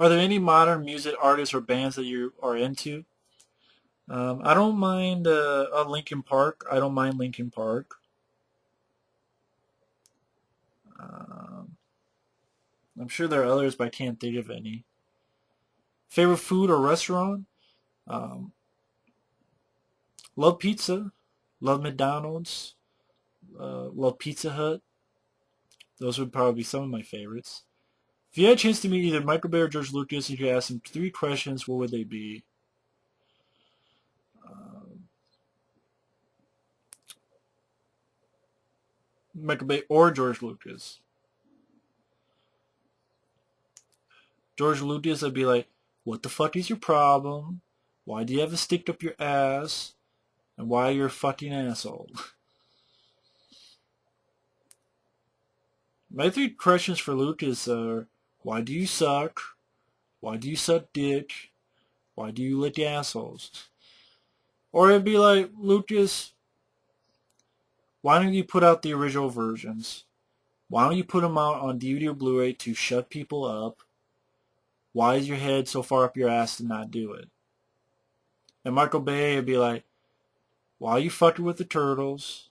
Are there any modern music artists or bands that you are into? I don't mind Linkin Park. I don't mind Linkin Park. Um, I'm sure there are others, but I can't think of any. Favorite food or restaurant? Um, love pizza. Love McDonald's. Love Pizza Hut. Those would probably be some of my favorites. If you had a chance to meet either Michael Bay or George Lucas and you could ask them three questions, what would they be? Um, Michael Bay or George Lucas. George Lucas would be like, what the fuck is your problem? Why do you have a stick up your ass? And why you're a fucking asshole? My three questions for Lucas are, why do you suck? Why do you suck dick? Why do you lick assholes? Or it'd be like, Lucas, why don't you put out the original versions? Why don't you put them out on DVD or Blu-ray to shut people up? Why is your head so far up your ass to not do it? And Michael Bay would be like, why are you fucking with the turtles?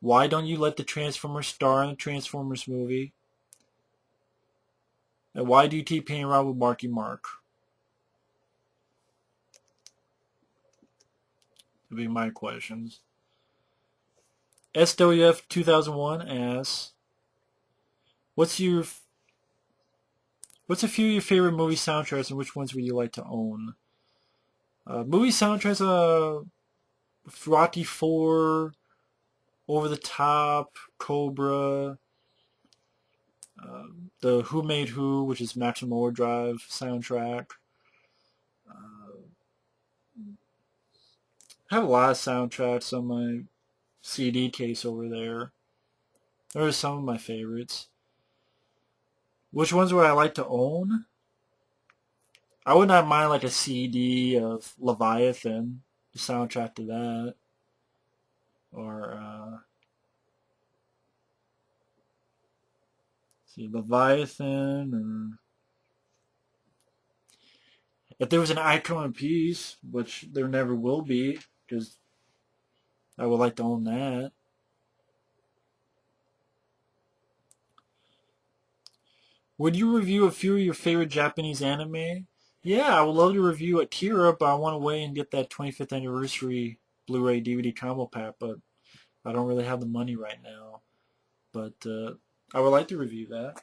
Why don't you let the Transformers star in the Transformers movie? And why do you keep playing around with Marky Mark? Would be my questions. SWF 2001 asks, what's your what's a few of your favorite movie soundtracks and which ones would you like to own? Movie soundtracks, Rocky 4, Over the Top, Cobra, the Who Made Who, which is Maximum Overdrive soundtrack. Uh, I have a lot of soundtracks on my CD case over there. There are some of my favorites. Which ones would I like to own? I would not mind like a CD of Leviathan, the soundtrack to that, or see Leviathan, or if there was an Icon piece, which there never will be, because I would like to own that. Would you review a few of your favorite Japanese anime? Yeah, I would love to review Akira, but I want to wait and get that 25th anniversary Blu-ray DVD combo pack, but I don't really have the money right now. But I would like to review that.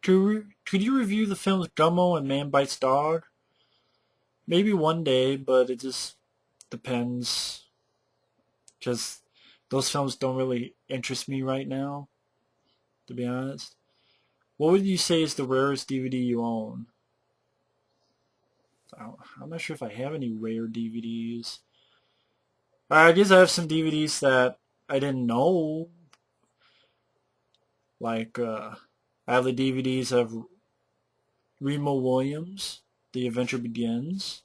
Could you review the films Gummo and Man Bites Dog? Maybe one day, but it just depends. Because those films don't really interest me right now, to be honest. What would you say is the rarest DVD you own? I'm not sure if I have any rare DVDs. I guess I have some DVDs that I didn't know. Like, I have the DVDs of Remo Williams, The Adventure Begins,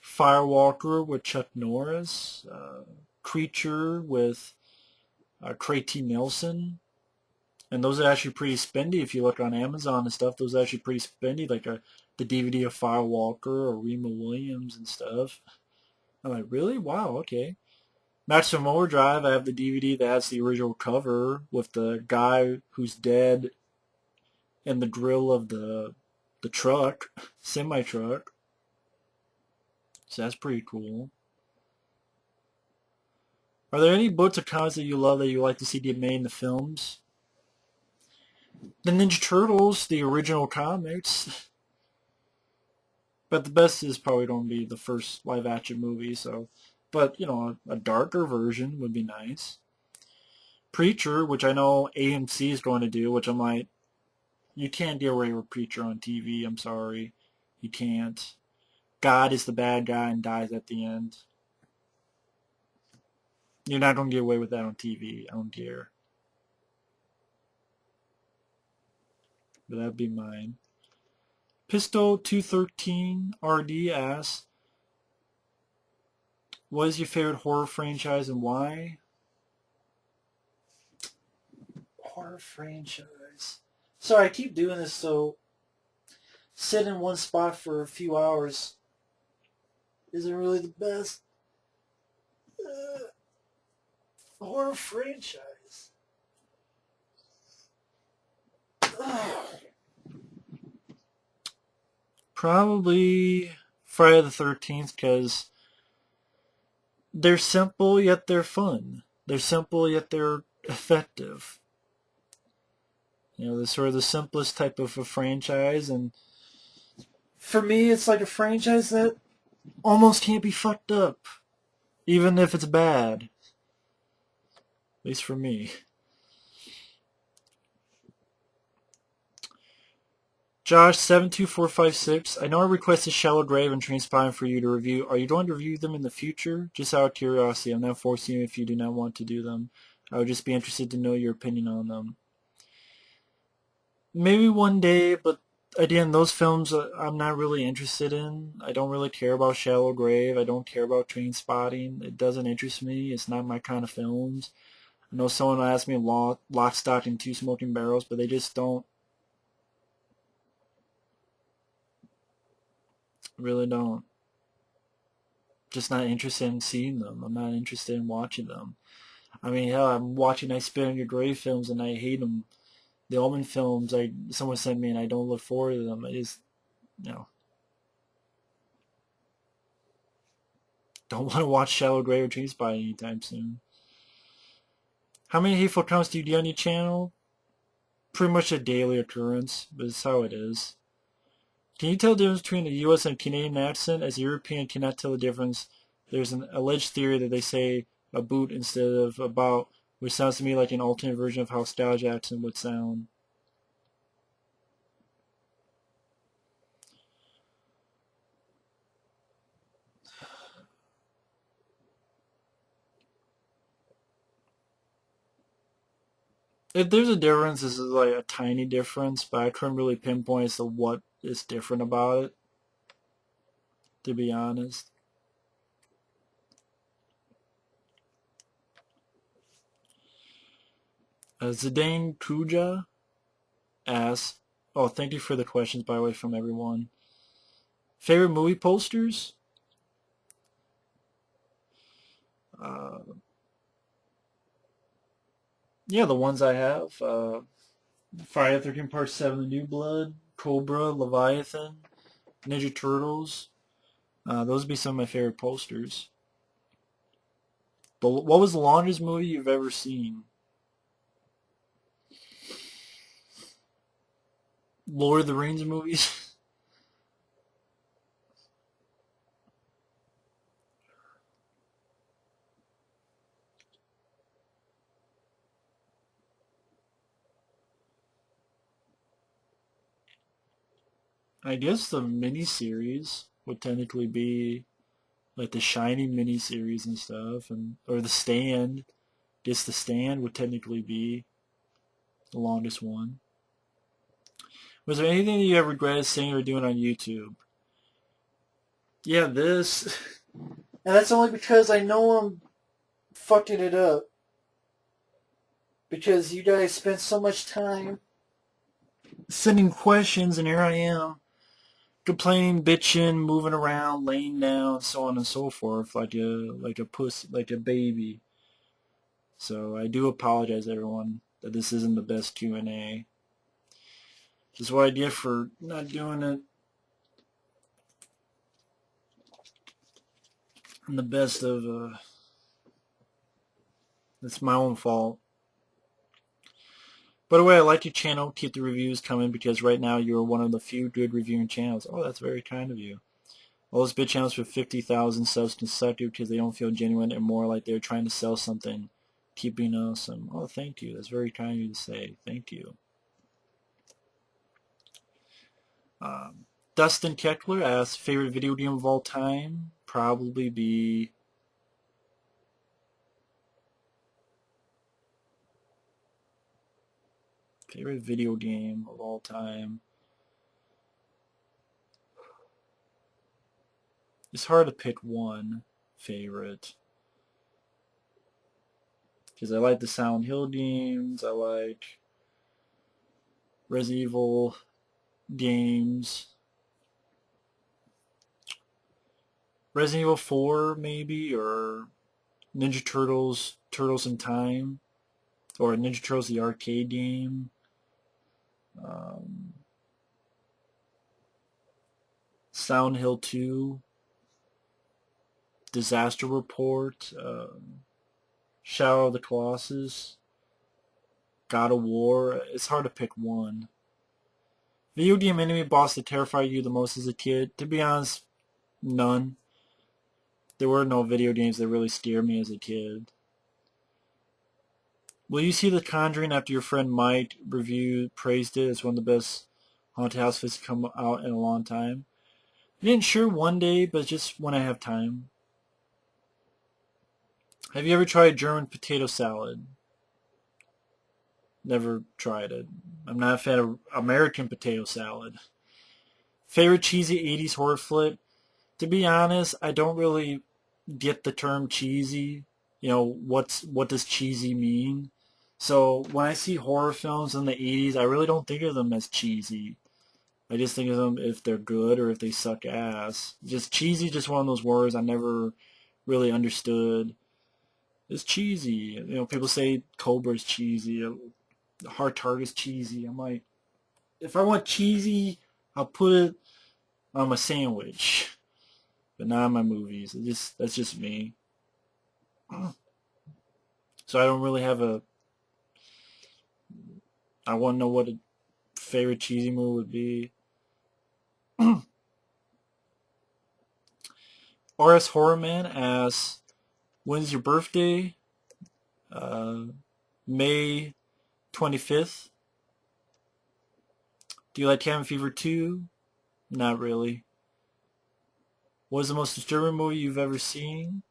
Firewalker with Chuck Norris, Creature with Craig T. Nelson. And those are actually pretty spendy if you look on Amazon and stuff. Those are actually pretty spendy, like the DVD of Firewalker or Remo Williams and stuff. I'm like, really? Wow, okay. Maximum Overdrive, I have the DVD that has the original cover with the guy who's dead in the grill of the truck, semi truck. So that's pretty cool. Are there any books or comics that you love that you like to see get made into films? The Ninja Turtles, the original comics. But the best is probably going to be the first live action movie, so but a darker version would be nice. Preacher, which I know AMC is going to do, which I'm like, you can't get away with Preacher on TV. I'm sorry. You can't. God is the bad guy and dies at the end. You're not going to get away with that on TV. I don't care. But that'd be mine. Pistol 213 RD asks, what is your favorite horror franchise and why? Horror franchise. Sorry, I keep doing this, so sitting in one spot for a few hours isn't really the best. Horror franchise. Probably Friday the 13th, because they're simple yet they're fun. They're simple yet they're effective. You know, they're sort of the simplest type of a franchise, and for me, it's like a franchise that almost can't be fucked up, even if it's bad. At least for me. Josh72456, I know I requested Shallow Grave and Trainspotting for you to review. Are you going to review them in the future? Just out of curiosity. I'm not forcing you if you do not want to do them. I would just be interested to know your opinion on them. Maybe one day, but again, those films I'm not really interested in. I don't really care about Shallow Grave. I don't care about Trainspotting. It doesn't interest me. It's not my kind of films. I know someone asked me Lock, Stock, and Two Smoking Barrels, but they just don't. Really don't. Just not interested in seeing them. I'm not interested in watching them. I mean, hell, I'm watching I Spit on Your Grave films and I hate them. The Omen films, someone sent me and I don't look forward to them. I just, you know, don't want to watch Shallow Grave or Trainspotting anytime soon. How many hateful comments do you get on your channel? Pretty much a daily occurrence, but it's how it is. Can you tell the difference between a U.S. and Canadian accent? As a European, cannot tell the difference. There's an alleged theory that they say a boot instead of about, which sounds to me like an alternate version of how Styles Jackson would sound. If there's a difference, this is like a tiny difference, but I couldn't really pinpoint as to what is different about it, to be honest. Zidane Kuja asks, oh, thank you for the questions, by the way, from everyone. Favorite movie posters? Uh, yeah, the ones I have. Friday the 13th Part 7, The New Blood, Cobra, Leviathan, Ninja Turtles. Those would be some of my favorite posters. But what was the longest movie you've ever seen? Lord of the Rings movies? I guess the miniseries would technically be like the Shining miniseries and stuff, and or The Stand. Guess The Stand would technically be the longest one. Was there anything that you ever regretted saying or doing on YouTube? Yeah, this. And that's only because I know I'm fucking it up. Because you guys spent so much time sending questions, and here I am complaining, bitching, moving around, laying down, so on and so forth, like a puss, like a baby. So I do apologize, everyone, that this isn't the best Q&A. This is what I get for not doing it in the best of. It's my own fault. By the way, I like your channel. Keep the reviews coming because right now you're one of the few good reviewing channels. Oh, that's very kind of you. All those big channels with 50,000 subs can suck you because they don't feel genuine and more like they're trying to sell something. Keep being awesome. Oh, thank you. That's very kind of you to say. Thank you. Dustin Keckler asks, favorite video game of all time? Probably be... Favorite video game of all time? It's hard to pick one favorite. Because I like the Silent Hill games. I like Resident Evil games. Resident Evil 4 maybe, or Ninja Turtles, Turtles in Time, or Ninja Turtles the arcade game. Um, Silent Hill 2, Disaster Report, Shadow of the Colossus, God of War. It's hard to pick one. Video game enemy boss that terrified you the most as a kid? To be honest, none. There were no video games that really scared me as a kid. Will you see The Conjuring after your friend Mike praised it as one of the best haunted house films to come out in a long time? I didn't sure one day, but just when I have time. Have you ever tried German potato salad? Never tried it. I'm not a fan of American potato salad. Favorite cheesy 80s horror flick? To be honest, I don't really get the term cheesy. You know, what does cheesy mean? So when I see horror films in the 80s, I really don't think of them as cheesy. I just think of them if they're good or if they suck ass. Just cheesy, just one of those words I never really understood. It's cheesy. You know, people say Cobra's cheesy. Hard Target's cheesy. I'm like, if I want cheesy, I'll put it on my sandwich, but not in my movies. That's just me. So I don't really have a. I want to know what a favorite cheesy movie would be. RS Horrorman asks, when's your birthday? May 25th. Do you like Cabin Fever 2? Not really. What is the most disturbing movie you've ever seen?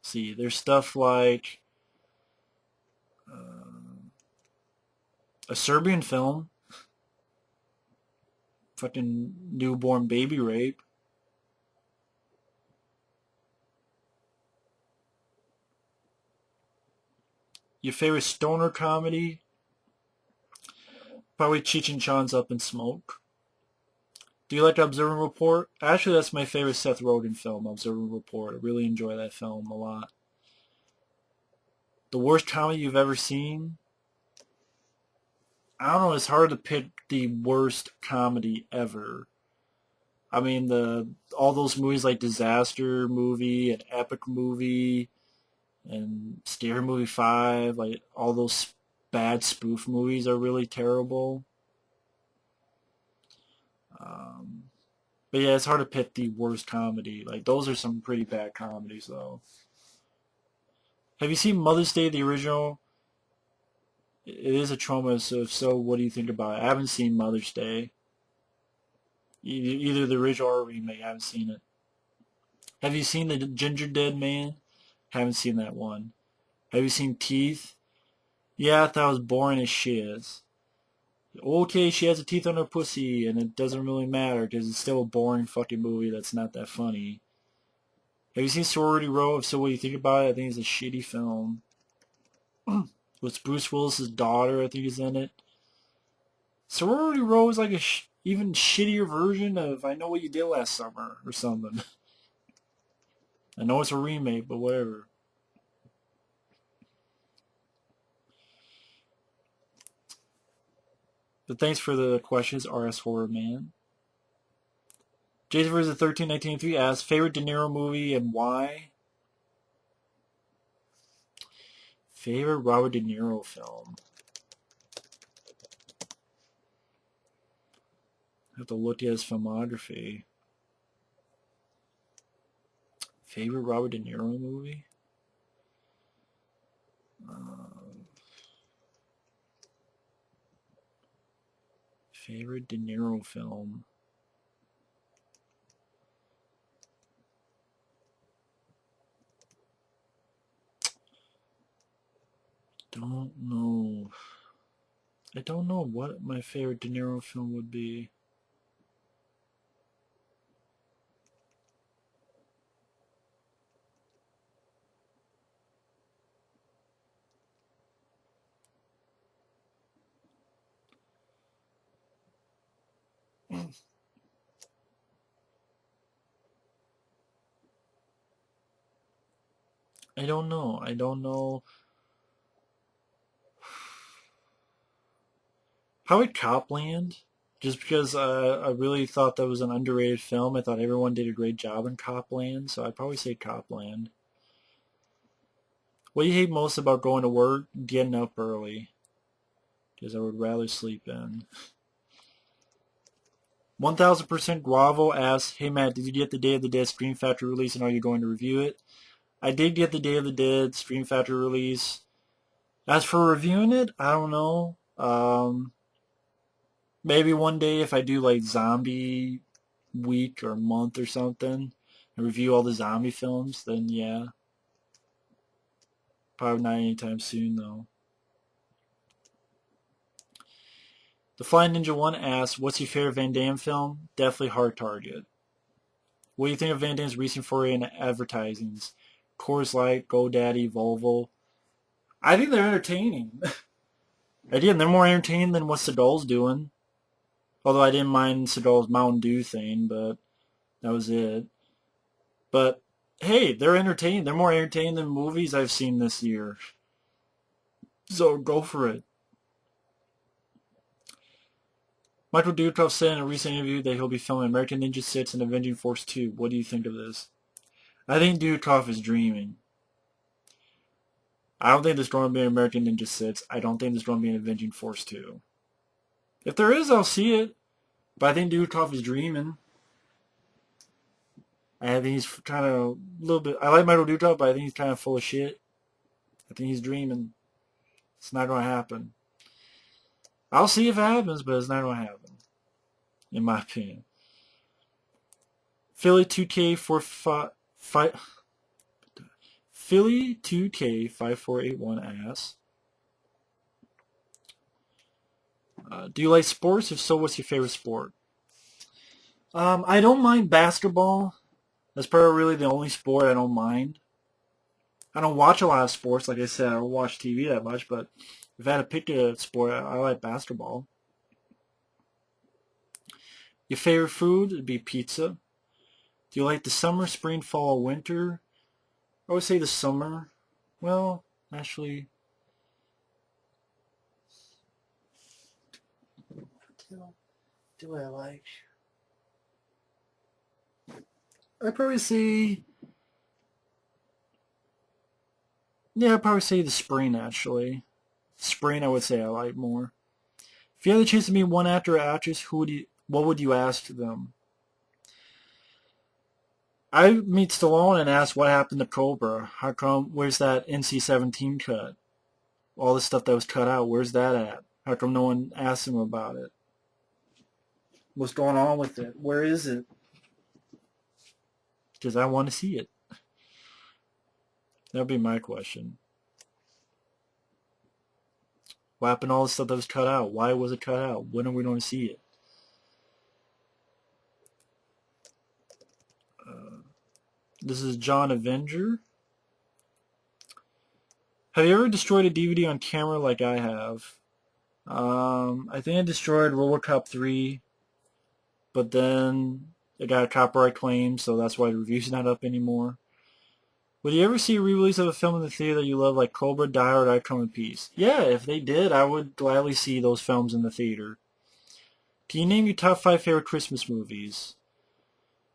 See, there's stuff like a Serbian film, fucking newborn baby rape. Your favorite stoner comedy? Probably Cheech and Chong's Up in Smoke. Do you like Observe and Report? Actually, that's my favorite Seth Rogen film, Observe and Report. I really enjoy that film a lot. The worst comedy you've ever seen? I don't know, it's hard to pick the worst comedy ever. I mean, all those movies like Disaster Movie and Epic Movie and Scary Movie 5, like all those bad spoof movies are really terrible. Um, but yeah, it's hard to pick the worst comedy. Like those are some pretty bad comedies though. Have you seen Mother's Day, the original? It is a trauma, so if so, what do you think about it? I haven't seen Mother's Day. Either the original or remake, I haven't seen it. Have you seen the Ginger Dead Man? Haven't seen that one. Have you seen Teeth? Yeah, I thought it was boring as shit. Okay, she has a teeth on her pussy, and it doesn't really matter because it's still a boring fucking movie that's not that funny. Have you seen Sorority Row? If so, what do you think about it? I think it's a shitty film. With Bruce Willis' daughter, I think is in it. Sorority Row is like a even shittier version of I Know What You Did Last Summer or something. I know it's a remake, but whatever. But thanks for the questions, RS Horror Man. Jason vs. 1319 asks, favorite De Niro movie and why? Favorite Robert De Niro film? I have to look at his filmography. Favorite Robert De Niro movie? Favorite De Niro film? Don't know. I don't know what my favorite De Niro film would be. I don't know. I don't know. Probably Copland. Just because I really thought that was an underrated film. I thought everyone did a great job in Copland, so I'd probably say Copland. What do you hate most about going to work? Getting up early. Because I would rather sleep in. 1000% Guavo asks, hey Matt, did you get the Day of the Dead Scream Factory release and are you going to review it? I did get the Day of the Dead Scream Factory release. As for reviewing it, I don't know. Maybe one day if I do like zombie week or month or something and review all the zombie films, then yeah. Probably not anytime soon though. The Flying Ninja 1 asks, what's your favorite Van Damme film? Definitely Hard Target. What do you think of Van Damme's recent foray in advertisings? Coors Light, GoDaddy, Volvo. I think they're entertaining. Again, they're more entertaining than what Seagal's doing. Although I didn't mind Seagal's Mountain Dew thing, but that was it. But hey, they're entertaining. They're more entertaining than movies I've seen this year. So go for it. Michael Dudikoff said in a recent interview that he'll be filming American Ninja 6 and Avenging Force 2. What do you think of this? I think Dudikoff is dreaming. I don't think there's going to be an American Ninja 6. I don't think there's going to be an Avenging Force 2. If there is, I'll see it. But I think Dudikoff is dreaming. I think he's kind of a little bit... I like Michael Dudikoff, but I think he's kind of full of shit. I think he's dreaming. It's not going to happen. I'll see if it happens, but it's not going to happen. In my opinion. Philly 2K45... Philly 2K5481 asks, do you like sports? If so, what's your favorite sport? I don't mind basketball. That's probably really the only sport I don't mind. I don't watch a lot of sports. Like I said, I don't watch TV that much, but if I had to pick a sport, I like basketball. Your favorite food would be pizza. Do you like the summer, spring, fall, winter? I would say the summer. Well, actually, do I like? I'd probably say, yeah, I'd probably say the spring actually. Spring, I would say I like more. If you had the chance to meet one actor or actress, what would you ask them? I meet Stallone and ask what happened to Cobra. How come? Where's that NC-17 cut? All the stuff that was cut out. Where's that at? How come no one asked him about it? What's going on with it? Where is it? Because I want to see it. That would be my question. What happened to all the stuff that was cut out? Why was it cut out? When are we going to see it? This is John Avenger. Have you ever destroyed a DVD on camera like I have? I think I destroyed RoboCop 3, but then it got a copyright claim, so that's why the review's not up anymore. Would you ever see a re-release of a film in the theater that you love, like Cobra, Die Hard, I Come in Peace? Yeah, if they did, I would gladly see those films in the theater. Can you name your top 5 favorite Christmas movies?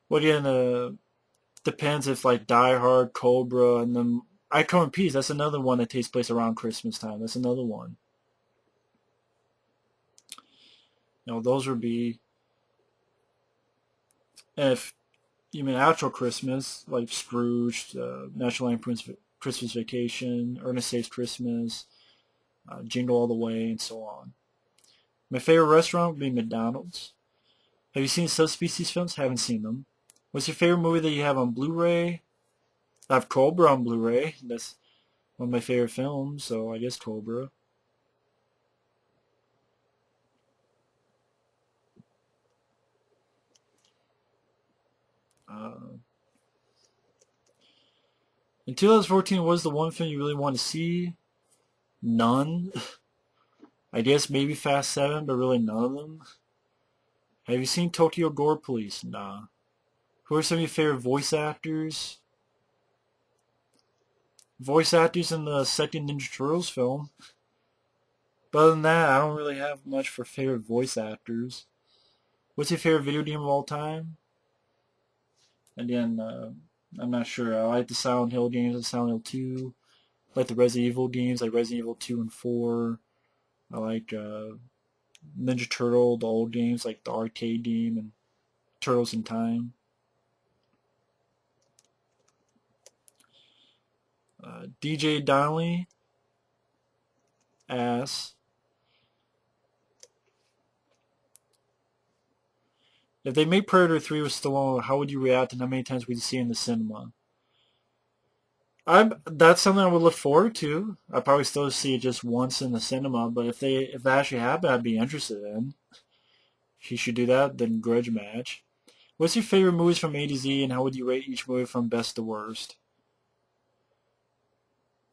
Well, again, depends if like Die Hard, Cobra, and then I Come in Peace. That's another one that takes place around Christmas time. That's another one. Those would be, if you mean actual Christmas, like Scrooge, National Lampoon's Christmas Vacation, Ernest Saves Christmas, Jingle All the Way, and so on. My favorite restaurant would be McDonald's. Have you seen Subspecies films? Haven't seen them. What's your favorite movie that you have on Blu-ray? I have Cobra on Blu-ray. That's one of my favorite films, so I guess Cobra. In 2014, what was the one film you really want to see? None. I guess maybe Fast 7, but really none of them. Have you seen Tokyo Gore Police? Nah. Who are some of your favorite voice actors? Voice actors in the second Ninja Turtles film. But other than that, I don't really have much for favorite voice actors. What's your favorite video game of all time? Again, I'm not sure. I like the Silent Hill games, like Silent Hill 2. I like the Resident Evil games, like Resident Evil 2 and 4. I like Ninja Turtle, the old games, like the arcade game and Turtles in Time. DJ Donnelly asks, if they made Predator 3 with Stallone, how would you react and how many times would you see it in the cinema? That's something I would look forward to. I'd probably still see it just once in the cinema, but if that actually happened, I'd be interested in. If you should do that, then grudge match. What's your favorite movies from A to Z, and how would you rate each movie from best to worst?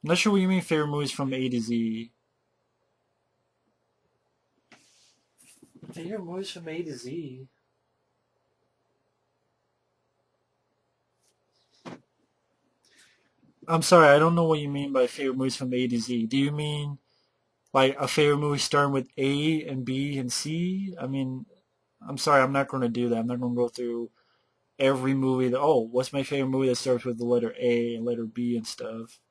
I'm not sure what you mean favorite movies from A to Z. Favorite movies from A to Z? I'm sorry, I don't know what you mean by favorite movies from A to Z. Do you mean like a favorite movie starting with A and B and C? I mean, I'm sorry, I'm not going to do that. I'm not going to go through every movie that, oh, what's my favorite movie that starts with the letter A and letter B and stuff.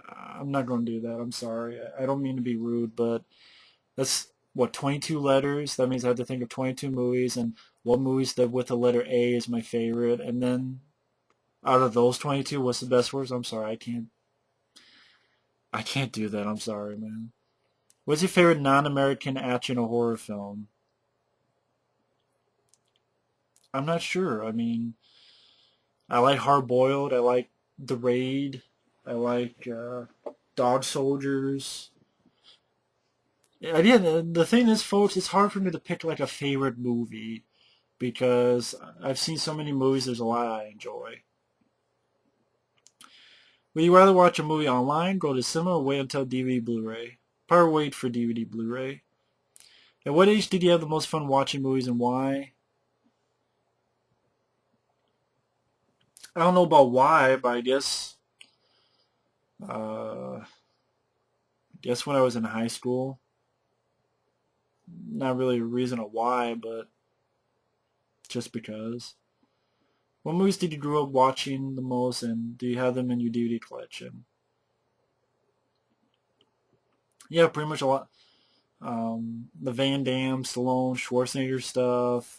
I'm not going to do that. I'm sorry. I don't mean to be rude, but that's what 22 letters. That means I have to think of 22 movies and what movies that with the letter A is my favorite, and then out of those 22, what's the best words? I'm sorry, I can't do that. I'm sorry, man. What's your favorite non-American action or horror film? I'm not sure. I mean, I like Hard Boiled. I like The Raid. I like Dog Soldiers. Yeah, the thing is, folks, it's hard for me to pick like a favorite movie because I've seen so many movies. There's a lot I enjoy. Would you rather watch a movie online, go to cinema, or wait until DVD Blu-ray? Probably wait for DVD Blu-ray. At what age did you have the most fun watching movies and why? I don't know about why, but uh, I guess when I was in high school. Not really a reason of why, but just because. What movies did you grow up watching the most, and do you have them in your DVD collection? Yeah, pretty much a lot. The Van Damme, Stallone, Schwarzenegger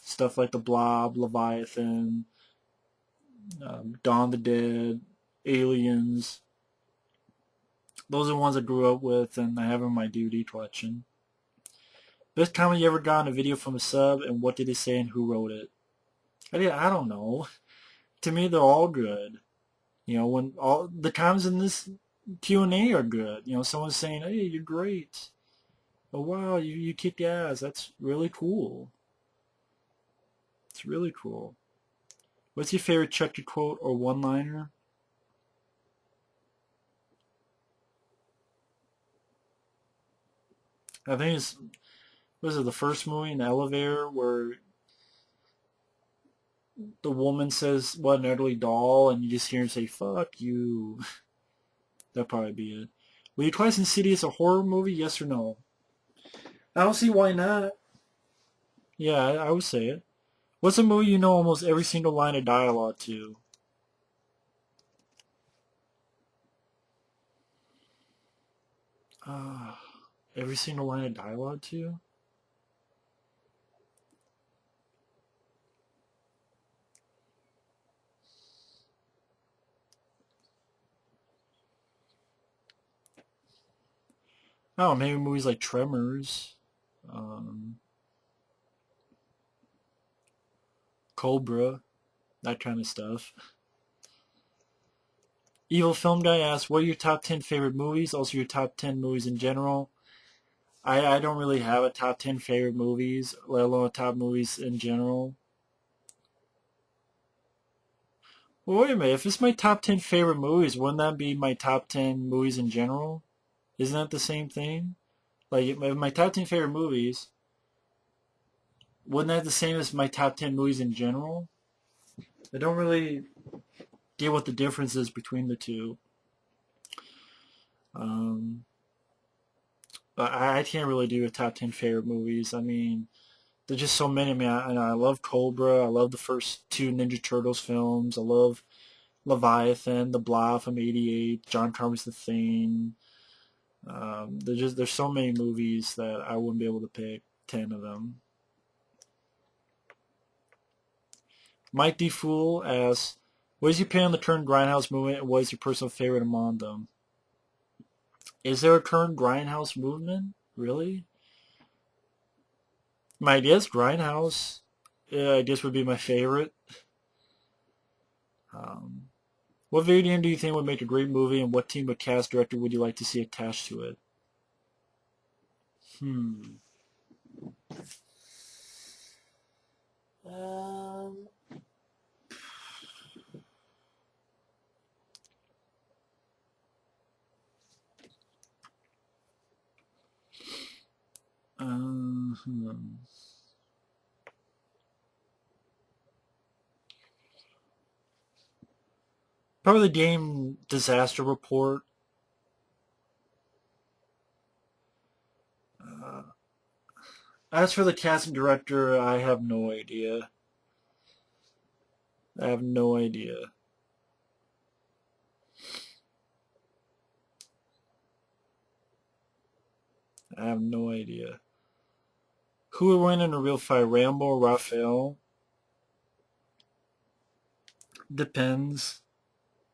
stuff like The Blob, Leviathan, Dawn of the Dead, Aliens. Those are the ones I grew up with, and I have them in my DVD collection. Best comment you ever got in a video from a sub, and what did they say and who wrote it? I don't know. To me, they're all good. When all the comments in this Q&A are good. Someone's saying, "Hey, you're great. Oh wow, you kick ass. That's really cool. It's really cool." What's your favorite Chucky quote or one-liner? I think it's was it the first movie in the elevator where the woman says, "What an ugly doll," and you just hear him say, "Fuck you." That'd probably be it. Will you class Insidious a horror movie? Yes or no? I don't see why not. Yeah, I would say it. What's a movie you know almost every single line of dialogue to? Uh, every single line of dialogue to? Oh, maybe movies like Tremors, um, Cobra, that kind of stuff. Evil Film Guy asks, what are your top 10 favorite movies? Also, your top 10 movies in general. I don't really have a top 10 favorite movies, let alone top movies in general. Well, wait a minute. If it's my top 10 favorite movies, wouldn't that be my top 10 movies in general? Isn't that the same thing? Like my top 10 favorite movies, wouldn't that the same as my top 10 movies in general? I don't really deal with the differences between the two. Um, but I can't really do a top 10 favorite movies. I mean, there's just so many. I mean, I love Cobra. I love the first two Ninja Turtles films. I love Leviathan, The Blob from '88, John Carpenter's The Thing. There's so many movies that I wouldn't be able to pick 10 of them. Mike D. Fool asks, what is your opinion on the current Grindhouse movement and what is your personal favorite among them? Is there a current Grindhouse movement? Really? My guess Grindhouse, I guess would be my favorite. Um, what video game do you think would make a great movie and what team of cast director would you like to see attached to it? Hmm. Um, hmm. Probably the game Disaster Report. Uh, as for the casting director, I have no idea. I have no idea. I have no idea. Who would win in a real fight, Rambo or Raphael? Depends.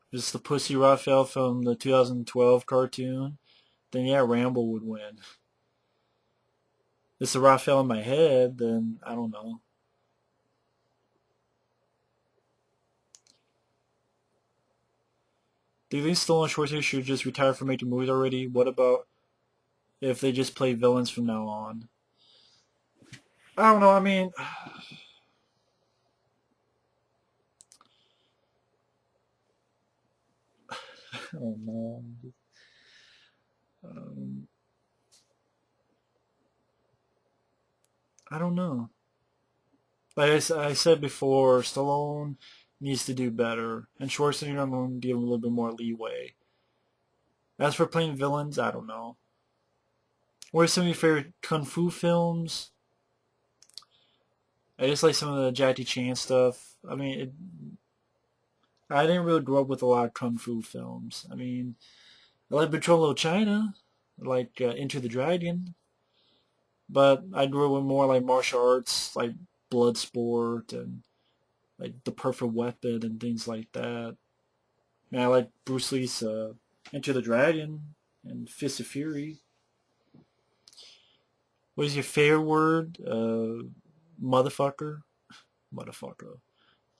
If it's the Pussy Raphael from the 2012 cartoon, then yeah, Rambo would win. If it's the Raphael in my head, then I don't know. Do you think Stallone and Schwarzenegger should just retire from making movies already? What about if they just play villains from now on? I don't know. I mean, oh no. Um, I don't know. Like I said before, Stallone needs to do better, and Schwarzenegger I'm going to give him a little bit more leeway. As for playing villains, I don't know. What are some of your favorite kung fu films? I just like some of the Jackie Chan stuff. I mean, I didn't really grow up with a lot of kung fu films. I mean, I like Patrol of China, I like Into the Dragon, but I grew up with more like martial arts, like Bloodsport and like The Perfect Weapon and things like that. And I like Bruce Lee's Enter the Dragon and Fist of Fury. What is your favorite word? Motherfucker. Motherfucker.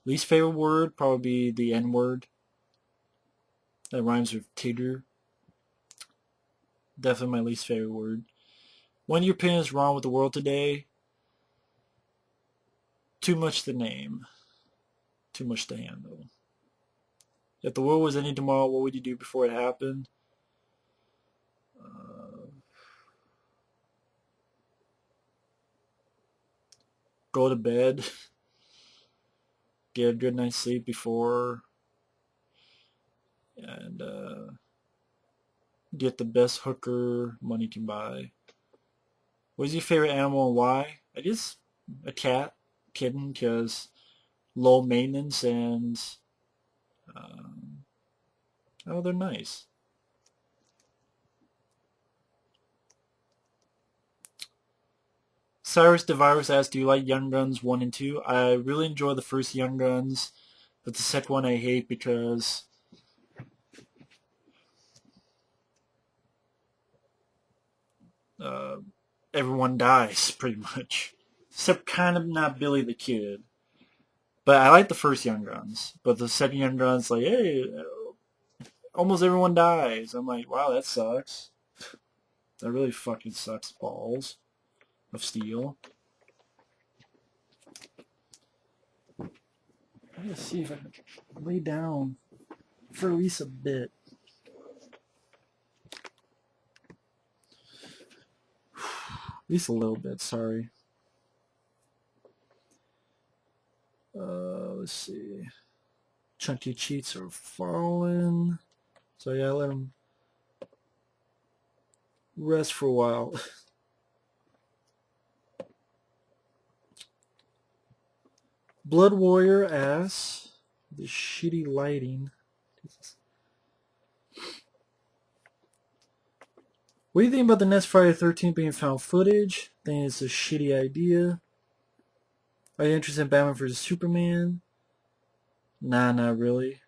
Least favorite word probably the N word. That rhymes with Tigger. Definitely my least favorite word. One of your opinions wrong with the world today? Too much to name. Too much to handle. If the world was ending tomorrow, what would you do before it happened? Uh, go to bed. Get a good night's sleep before. And get the best hooker money can buy. What is your favorite animal and why? I guess a cat, kitten, because low maintenance and um, oh, they're nice. Cyrus the Virus asks, "Do you like Young Guns 1 and 2?" I really enjoy the first Young Guns, but the second one I hate because uh, everyone dies pretty much, except kind of not Billy the Kid. But I like the first Young Guns, but the second Young Guns, like, hey, almost everyone dies. I'm like, wow, that sucks. That really fucking sucks balls of steel. I gotta see if I can lay down for at least a bit. least a little bit, sorry. Let's see. Chunky cheats are falling. So yeah, let them rest for a while. Blood Warrior asks, the shitty lighting. What do you think about the next Friday the 13th being found footage? Think it's a shitty idea. Are you interested in Batman vs Superman? Nah, not really.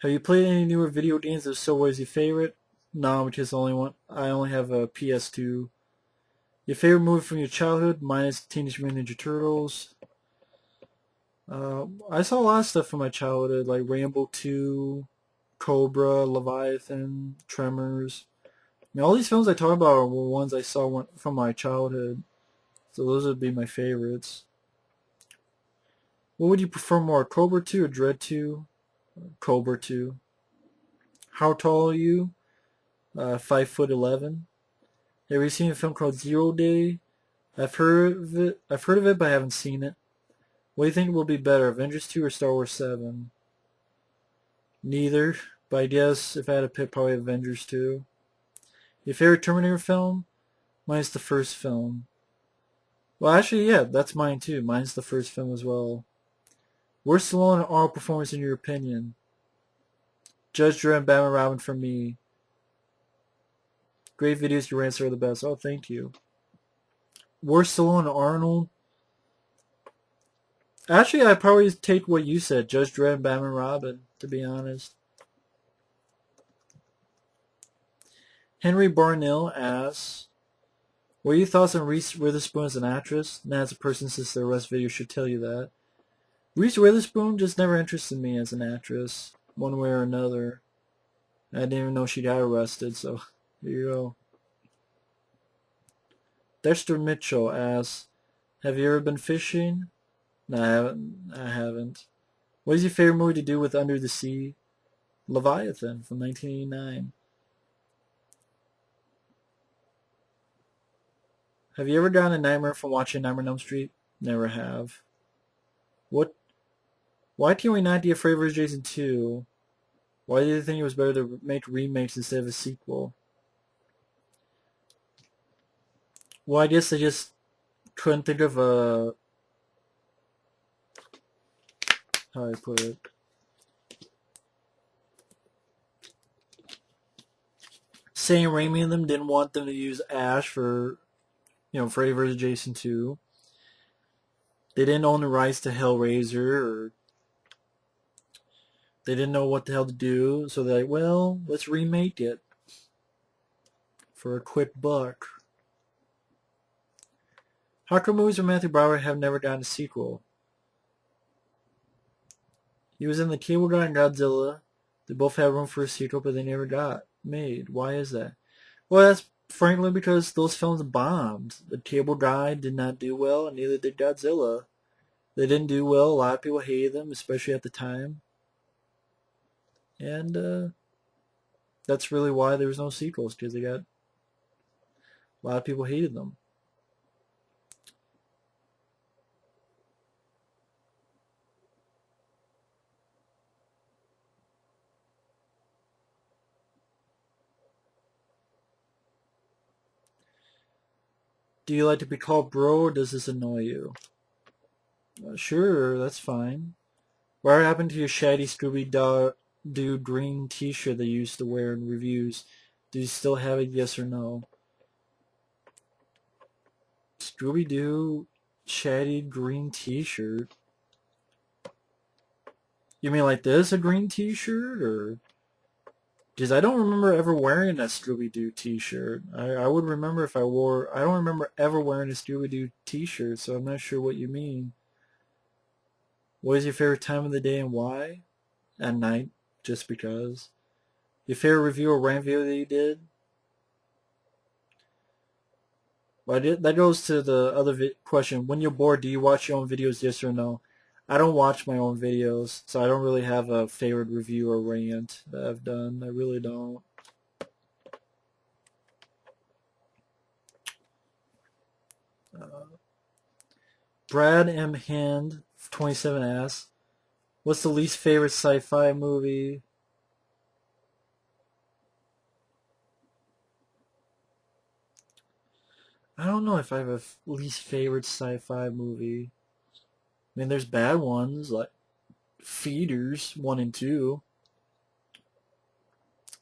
Have you played any newer video games? If so, what is your favorite? No, because I only have a PS2. Your favorite movie from your childhood? Mine is Teenage Mutant Ninja Turtles. I saw a lot of stuff from my childhood, like Rambo 2, Cobra, Leviathan, Tremors. I mean, all these films I talk about were ones I saw from my childhood. So those would be my favorites. What would you prefer more, Cobra 2 or Dread 2? Cobra 2. How tall are you? 5'11". Have you seen a film called Zero Day? I've heard of it, but I haven't seen it. What do you think will be better, Avengers 2 or Star Wars 7? Neither, but I guess if I had to pick, probably Avengers 2. Your favorite Terminator film? Mine's the first film. Well, actually, yeah, that's mine too. Mine's the first film as well. Worst Stallone and Arnold performance in your opinion? Judge Dredd and Batman Robin for me. Great videos, your answer are the best. Oh, thank you. Worst Stallone and Arnold? Actually, I'd probably take what you said, Judge Dredd and Batman Robin, to be honest. Henry Barnell asks, what are your thoughts on Reese Witherspoon as an actress? Not as a person, since the rest video should tell you that. Reese Witherspoon just never interested me as an actress, one way or another. I didn't even know she got arrested, so here you go. Dexter Mitchell asks, have you ever been fishing? No, I haven't. What is your favorite movie to do with Under the Sea? Leviathan from 1989. Have you ever gotten a nightmare from watching Nightmare on Elm Street? Never have. Why can we not be afraid of Jason 2? Why do you think it was better to make remakes instead of a sequel? Well, I guess they just couldn't think of a... how do I put it? Sam Raimi and them didn't want them to use Ash for, Freddy vs. Jason 2. They didn't own the rights to Hellraiser, or they didn't know what the hell to do, so they're like, well, let's remake it for a quick buck. How come movies with Matthew Broderick have never gotten a sequel? He was in The Cable Guy and Godzilla. They both had room for a sequel, but they never got made. Why is that? Well, that's frankly because those films bombed. The Cable Guy did not do well, and neither did Godzilla. They didn't do well. A lot of people hated them, especially at the time. And that's really why there was no sequels, because a lot of people hated them. Do you like to be called bro, or does this annoy you? Sure, that's fine. What happened to your shady Scooby-Doo green t-shirt that you used to wear in reviews? Do you still have it, yes or no? Scooby-Doo shady green t-shirt? You mean like this, a green t-shirt? Or... because I don't remember ever wearing a Scooby-Doo t-shirt. I would remember if I wore... I don't remember ever wearing a Scooby-Doo t-shirt, so I'm not sure what you mean. What is your favorite time of the day and why? At night, just because. Your favorite review or rant video that you did? Well, that goes to the other question. When you're bored, do you watch your own videos, yes or no? I don't watch my own videos, so I don't really have a favorite review or rant that I've done. I really don't. Brad M. Hand, 27 asks, what's the least favorite sci-fi movie? I don't know if I have a least favorite sci-fi movie. I mean, there's bad ones like Feeders 1 and 2.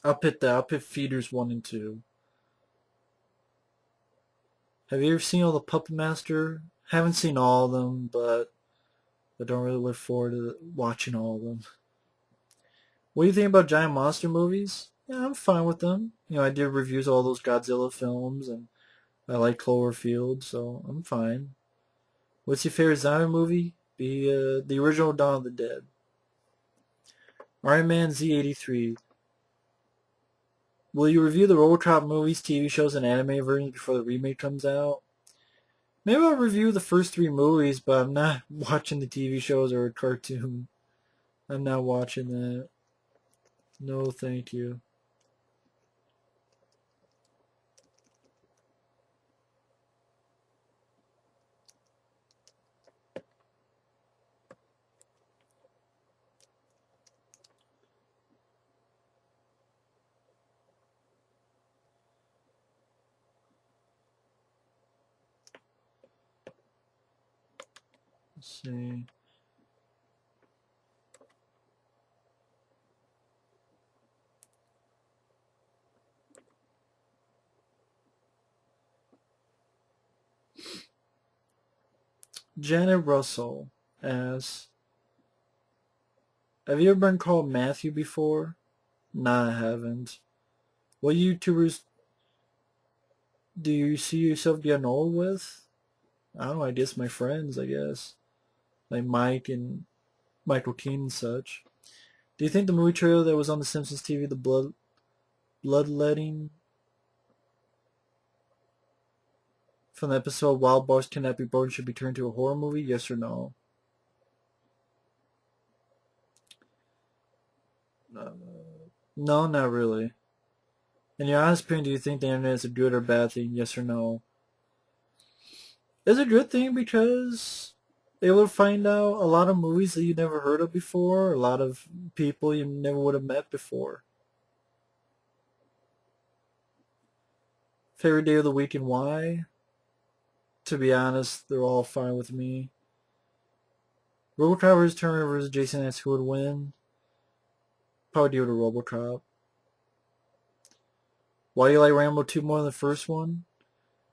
I'll pit that. I'll pit Feeders 1 and 2. Have you ever seen all the Puppet Master? Haven't seen all of them, but I don't really look forward to watching all of them. What do you think about giant monster movies? Yeah, I'm fine with them. You know, I did reviews of all those Godzilla films, and I like Cloverfield, so I'm fine. What's your favorite zombie movie? The original Dawn of the Dead. Iron Man Z83. Will you review the RoboCop movies, TV shows, and anime versions before the remake comes out? Maybe I'll review the first three movies, but I'm not watching the TV shows or a cartoon. I'm not watching that. No, thank you. Let's see. Janet Russell asks, have you ever been called Matthew before? Nah, I haven't. What YouTubers do you see yourself getting old with? I don't know, I guess my friends, I guess. Like Mike and Michael Keane and such. Do you think the movie trailer that was on The Simpsons TV, the bloodletting from the episode Wild Boars Cannot Be Born should be turned to a horror movie? Yes or no? No, not really. In your honest opinion, do you think the internet is a good or bad thing? Yes or no? It's a good thing because they will find out a lot of movies that you never heard of before, a lot of people you never would have met before. Favorite day of the week and why? To be honest, they're all fine with me. RoboCop vs. Terminator vs. Jason X, who would win? Probably do it to RoboCop. Why do you like Rambo 2 more than the first one?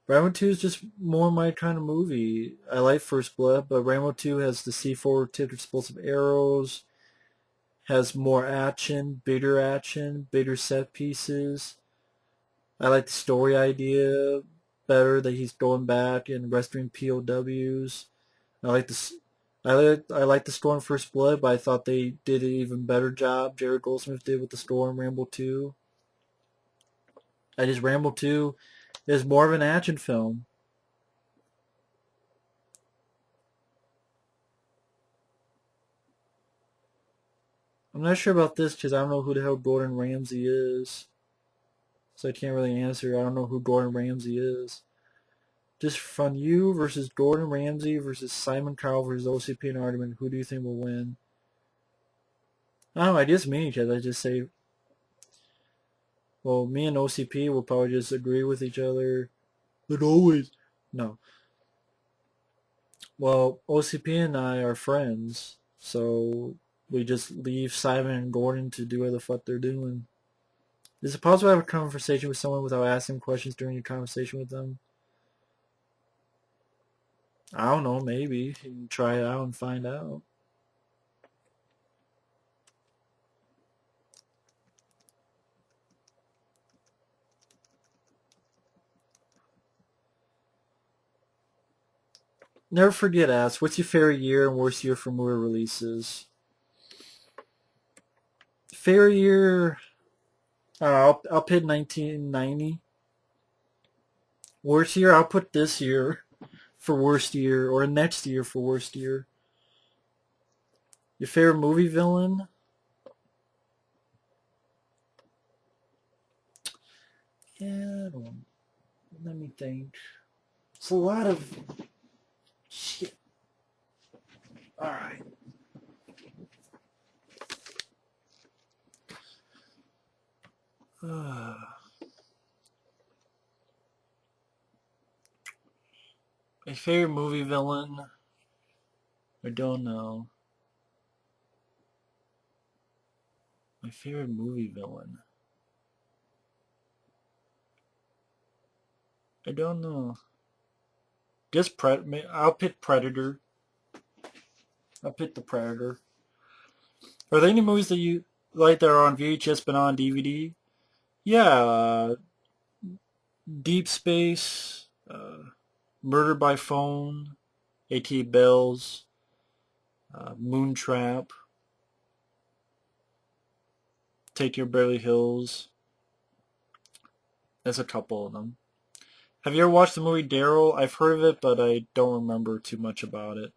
Rambo 2 is just more my kind of movie. I like First Blood, but Rambo 2 has the C4 tipped explosive arrows, has more action, bigger set pieces. I like the story idea better that he's going back and rescuing POWs. I like the I like the story in First Blood, but I thought they did an even better job. Jared Goldsmith did with the story in Rambo 2. I just Rambo 2 is more of an action film. I'm not sure about this because I don't know who the hell Gordon Ramsay is. So I can't really answer. I don't know who Gordon Ramsay is. Just from you versus Gordon Ramsay versus Simon Cowell versus OCP and Argument, who do you think will win? I don't know, I just mean because I just say, well, me and OCP will probably just agree with each other. Like always. No. Well, OCP and I are friends, so we just leave Simon and Gordon to do what the fuck they're doing. Is it possible to have a conversation with someone without asking questions during your conversation with them? I don't know, maybe. You can try it out and find out. Never forget, ask, what's your favorite year and worst year for movie releases? Favorite year, I'll put 1990. Worst year, I'll put this year for worst year, or next year for worst year. Your favorite movie villain? Yeah, let me think. It's a lot of shit. Alright. My favorite movie villain? I don't know. My favorite movie villain? I don't know. Just I'll pick Predator. I'll pick the Predator. Are there any movies that you like that are on VHS but not on DVD? Yeah, Deep Space, Murder by Phone, A.T. Bells, Moontrap, Take Your Beverly Hills. That's a couple of them. Have you ever watched the movie Daryl? I've heard of it, but I don't remember too much about it.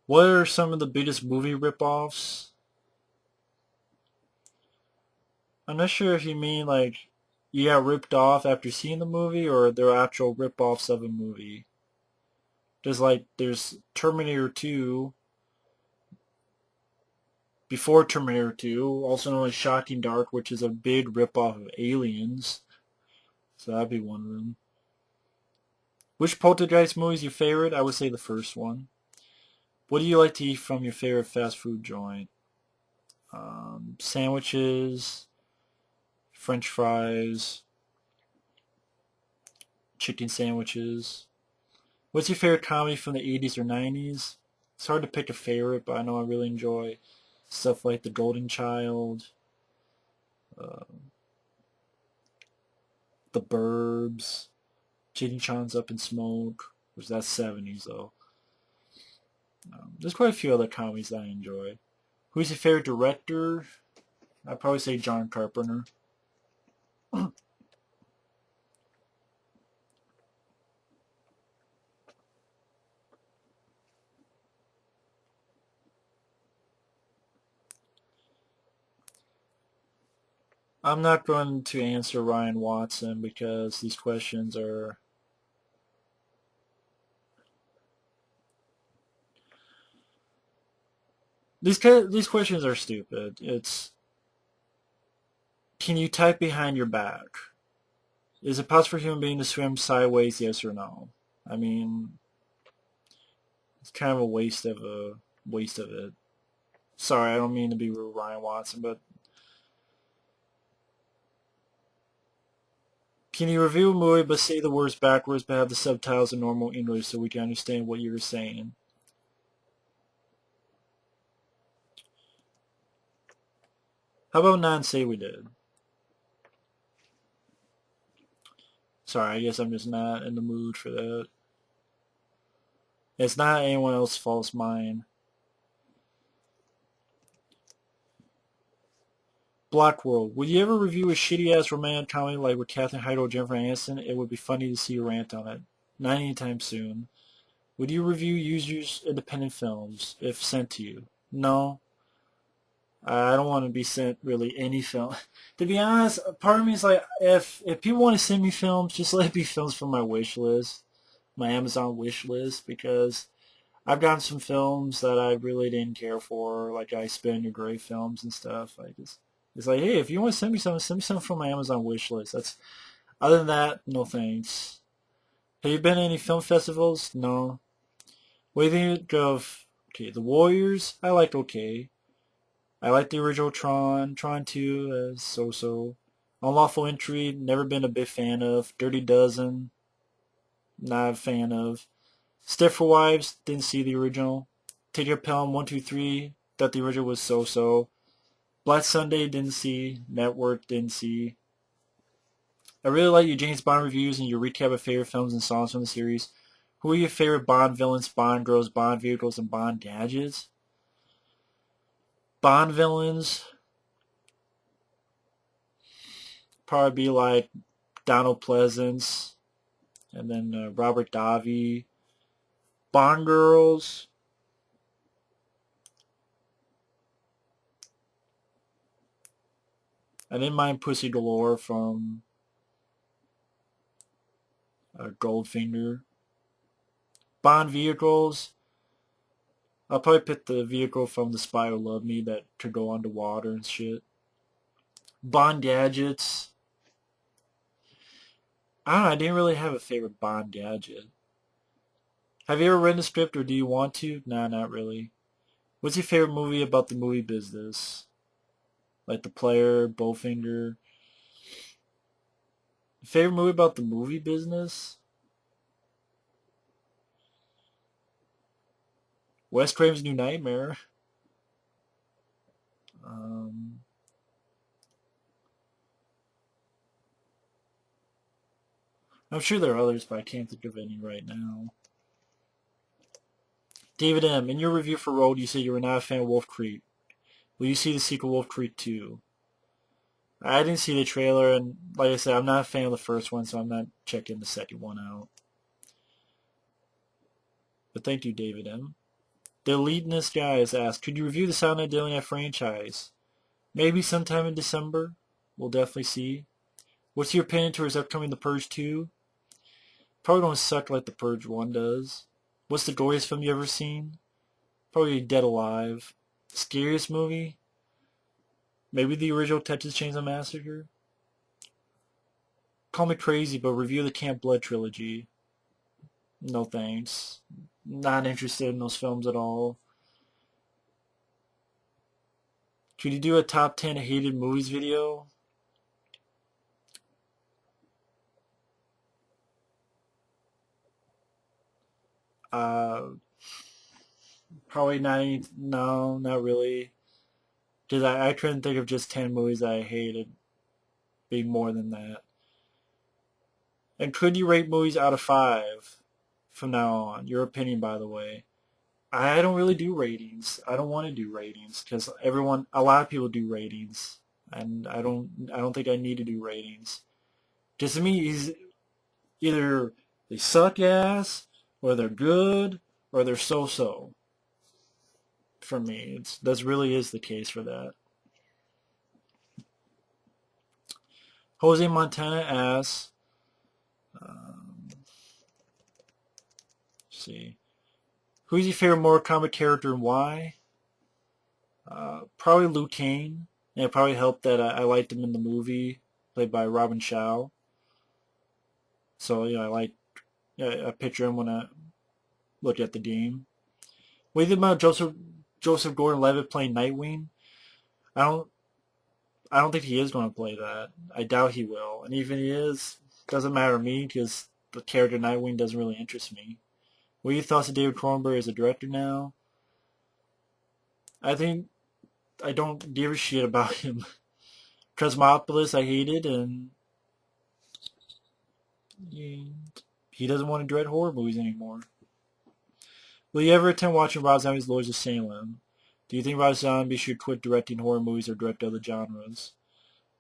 What are some of the biggest movie ripoffs? I'm not sure if you mean like you got ripped off after seeing the movie or they're actual ripoffs of a movie. There's Terminator 2, before Terminator 2, also known as Shocking Dark, which is a big ripoff of Aliens. So that'd be one of them. Which Poltergeist movie is your favorite? I would say the first one. What do you like to eat from your favorite fast food joint? Sandwiches, French fries, chicken sandwiches. What's your favorite comedy from the 80s or 90s? It's hard to pick a favorite, but I know I really enjoy stuff like The Golden Child, uh, The Burbs, Chitty Chong's Up in Smoke, which that's 70s though. There's quite a few other comedies that I enjoy. Who's your favorite director? I'd probably say John Carpenter. I'm not going to answer Ryan Watson because these questions are these questions are stupid. It's can you type behind your back? Is it possible for a human being to swim sideways? Yes or no? I mean, it's kind of a waste of it. Sorry, I don't mean to be rude, Ryan Watson, but can you review a movie but say the words backwards but have the subtitles in normal English so we can understand what you're saying? How about not say we did? Sorry, I guess I'm just not in the mood for that. It's not anyone else's fault, it's mine. Black World. Would you ever review a shitty-ass romantic comedy like with Katherine Heigl or Jennifer Aniston? It would be funny to see you rant on it. Not anytime soon. Would you review users' independent films if sent to you? No. I don't want to be sent really any film. To be honest, part of me is like, if people want to send me films, just let it be films from my wish list, my Amazon wish list, because I've gotten some films that I really didn't care for, like I Spit Your Grave films and stuff. It's like, hey, if you want to send me something from my Amazon wish list. That's other than that, no thanks. Have you been to any film festivals? No. What do you think of okay, The Warriors? I liked okay. I like the original Tron. Tron 2 is so-so. Unlawful Entry, never been a big fan of. Dirty Dozen, not a fan of. Stepford Wives, didn't see the original. Take Your Pelham 123, thought the original was so-so. Black Sunday, didn't see. Network, didn't see. I really like your James Bond reviews and your recap of favorite films and songs from the series. Who are your favorite Bond villains, Bond girls, Bond vehicles, and Bond gadgets? Bond villains, probably be like Donald Pleasance, and then Robert Davi. Bond girls, I didn't mind Pussy Galore from Goldfinger. Bond vehicles. I'll probably pick the vehicle from The Spy Who Loved Me that could go underwater and shit. Bond gadgets. I don't know, I didn't really have a favorite Bond gadget. Have you ever read the script or do you want to? Nah, not really. What's your favorite movie about the movie business? Like The Player, Bowfinger. Favorite movie about the movie business? Wes Craven's New Nightmare. Um, I'm sure there are others, but I can't think of any right now. David M., in your review for Road, you said you were not a fan of Wolf Creek. Will you see the sequel Wolf Creek 2? I didn't see the trailer, and like I said, I'm not a fan of the first one, so I'm not checking the second one out. But thank you, David M. The eliteness guy has asked, could you review the Silent Night Deadly Night franchise? Maybe sometime in December. We'll definitely see. What's your opinion towards upcoming The Purge 2? Probably don't suck like The Purge 1 does. What's the goriest film you ever seen? Probably Dead Alive. Scariest movie? Maybe the original Texas Chainsaw Massacre? Call me crazy, but review the Camp Blood trilogy. No thanks. Not interested in those films at all. Could you do a top 10 hated movies video? Uh, Probably not any, no, not really. Because I couldn't think of just 10 movies that I hated being more than that. And could you rate movies out of 5 from now on? Your opinion, by the way. I don't really do ratings. I don't want to do ratings because a lot of people do ratings, and I don't think I need to do ratings. Just to me, either they suck ass, or they're good, or they're so-so. For me, that really is the case for that. Jose Montana asks, let's see, who's your favorite Mortal Kombat character and why? Probably Liu Kang. And it probably helped that I liked him in the movie, played by Robin Chow. So, I picture him when I look at the game. What do you think about Joseph Gordon-Levitt playing Nightwing? I don't I don't think he is going to play that. I doubt he will. And even if he is, doesn't matter to me because the character Nightwing doesn't really interest me. What are your thoughts of David Cronenberg as a director now? I think I don't give a shit about him. Cosmopolis I hated, and he doesn't want to direct horror movies anymore. Will you ever attempt watching Rob Zombie's Lords of Salem? Do you think Rob Zombie should quit directing horror movies or direct other genres?